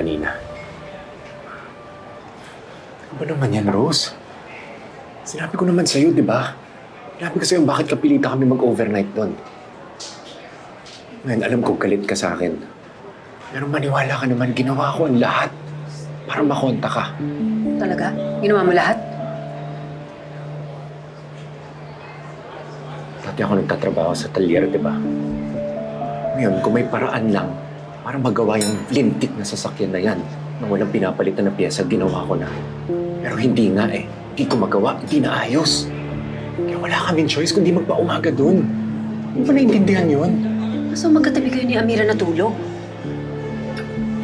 kanina. Ano ba naman yan, Rose? Sinabi ko naman sa'yo, di ba? Sinabi ko sa'yo bakit kapilita kami mag-overnight doon. Ngayon, alam ko galit ka sa akin. Pero maniwala ka naman, ginawa ko ang lahat para makonta ka. Talaga? Ginawa mo lahat? Dati ako nagtatrabaho sa talyer, di ba? Ngayon, kung may paraan lang para magawa yung lintik na sasakyan na yan na walang pinapalitan na piyesa, ginawa ko na. Pero hindi nga eh. Hindi ko magawa, hindi na ayos. Kaya wala kaming choice kundi magpaumaga dun. Hindi ba naiintindihan yun? So magkatabi kayo ni Amira na tulog?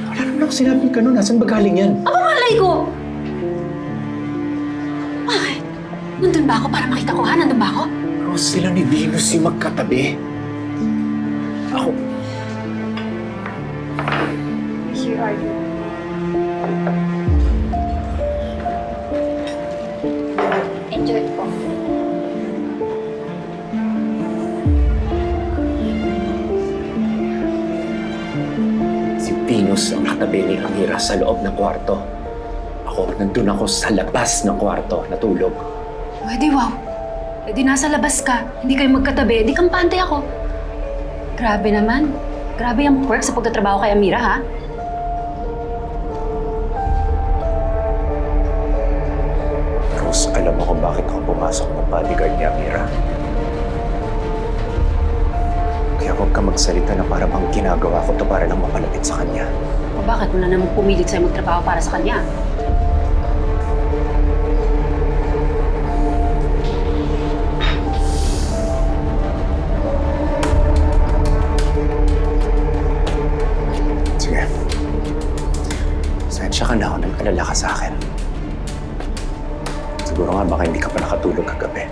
Wala naman ako sinabing ganun. Nasaan ba galing yan? Ang malay ko! Bakit? Nandun ba ako para makita ko ha? Nandun ba ako? Rose, sila ni Venus yung magkatabi. Ako... Here are you. Enjoy po. Si Venus ang katabi ni Amira sa loob ng kwarto. Ako, nandun ako sa labas ng kwarto, natulog. Pwede, wow. Pwede nasa labas ka. Hindi kayo magkatabi. Di kampante ako. Grabe naman. Grabe yung quirk sa pagtatrabaho kay Amira, ha? Rose, alam mo kung bakit ako pumasok ng bodyguard ni Amira. Kaya huwag ka magsalita na para bang ginagawa ko to para lang mapalapit sa kanya. O bakit mo na naman pumilit sa'yo magtrabaho para sa kanya? Sige. Sensya ka na ako nag-alala ka sa akin. Siguro nga baka hindi ka pa nakatulog kagabi.